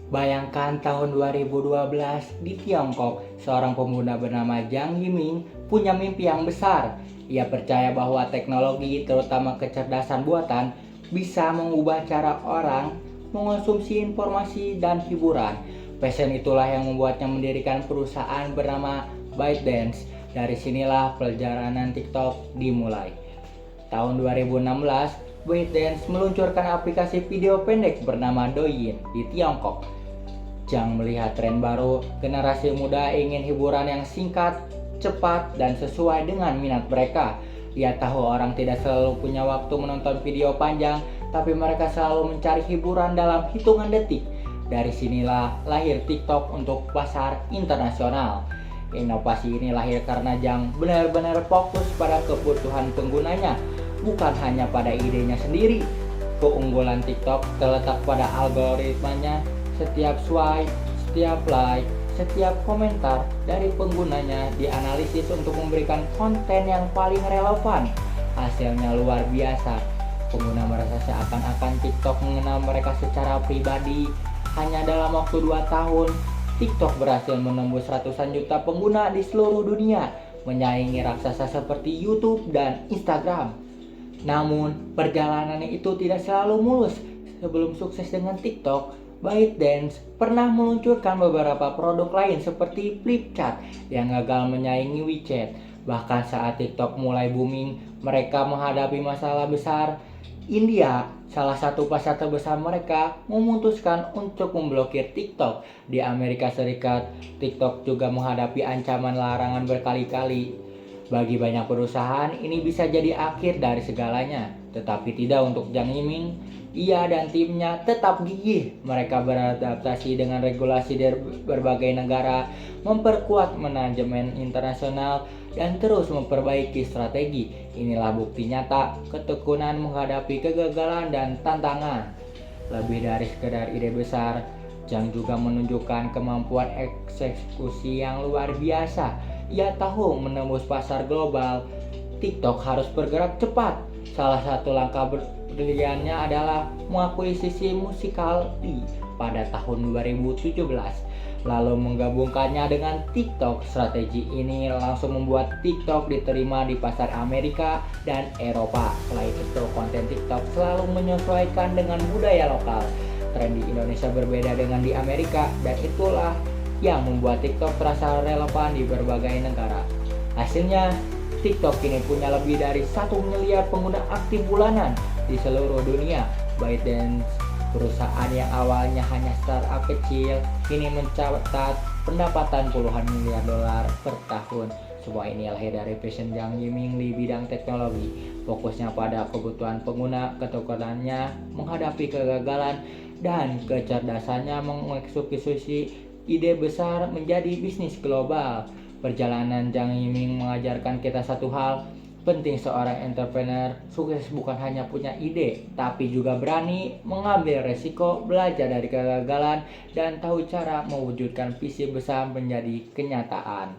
Bayangkan tahun 2012 di Tiongkok, seorang pemuda bernama Jiang Yiming punya mimpi yang besar. Ia percaya bahwa teknologi, terutama kecerdasan buatan, bisa mengubah cara orang mengonsumsi informasi dan hiburan. Passion itulah yang membuatnya mendirikan perusahaan bernama ByteDance. Dari sinilah perjalanan TikTok dimulai. Tahun 2016, ByteDance meluncurkan aplikasi video pendek bernama Douyin di Tiongkok. Jang melihat tren baru, generasi muda ingin hiburan yang singkat, cepat, dan sesuai dengan minat mereka. Ia tahu orang tidak selalu punya waktu menonton video panjang, tapi mereka selalu mencari hiburan dalam hitungan detik. Dari sinilah lahir TikTok untuk pasar internasional. Inovasi ini lahir karena Jang benar-benar fokus pada kebutuhan penggunanya, bukan hanya pada idenya sendiri. Keunggulan TikTok terletak pada algoritmanya. Setiap swipe, setiap like, setiap komentar dari penggunanya dianalisis untuk memberikan konten yang paling relevan. Hasilnya luar biasa. Pengguna merasa seakan-akan TikTok mengenal mereka secara pribadi. Hanya dalam waktu 2 tahun, TikTok berhasil menembus ratusan juta pengguna di seluruh dunia, menyaingi raksasa seperti YouTube dan Instagram. Namun, perjalanannya itu tidak selalu mulus. Sebelum sukses dengan TikTok, ByteDance pernah meluncurkan beberapa produk lain seperti Flipchat yang gagal menyaingi WeChat. Bahkan saat TikTok mulai booming, mereka menghadapi masalah besar. India, salah satu pasar terbesar mereka, memutuskan untuk memblokir TikTok. Di Amerika Serikat, TikTok juga menghadapi ancaman larangan berkali-kali. Bagi banyak perusahaan, ini bisa jadi akhir dari segalanya. Tetapi tidak untuk Jiang Yiming. Ia dan timnya tetap gigih. Mereka beradaptasi dengan regulasi dari berbagai negara, memperkuat manajemen internasional, dan terus memperbaiki strategi. Inilah bukti nyata ketekunan menghadapi kegagalan dan tantangan. Lebih dari sekedar ide besar, Jiang juga menunjukkan kemampuan eksekusi yang luar biasa. Ia tahu menembus pasar global, TikTok harus bergerak cepat. Salah satu langkah briliannya adalah mengakuisisi Musical.ly pada tahun 2017, lalu menggabungkannya dengan TikTok. Strategi ini langsung membuat TikTok diterima di pasar Amerika dan Eropa. Selain itu, konten TikTok selalu menyesuaikan dengan budaya lokal. Tren di Indonesia berbeda dengan di Amerika, dan itulah yang membuat TikTok terasa relevan di berbagai negara. Hasilnya, TikTok kini punya lebih dari 1 miliar pengguna aktif bulanan di seluruh dunia. ByteDance, perusahaan yang awalnya hanya startup kecil, kini mencatat pendapatan puluhan miliar dolar per tahun. Semua ini lahir dari passion Jiang Yiming di bidang teknologi. Fokusnya pada kebutuhan pengguna, ketekunannya menghadapi kegagalan, dan kecerdasannya mengeksekusi ide besar menjadi bisnis global. Perjalanan Jiang Yiming mengajarkan kita satu hal penting: seorang entrepreneur sukses bukan hanya punya ide, tapi juga berani mengambil resiko, belajar dari kegagalan, dan tahu cara mewujudkan visi besar menjadi kenyataan.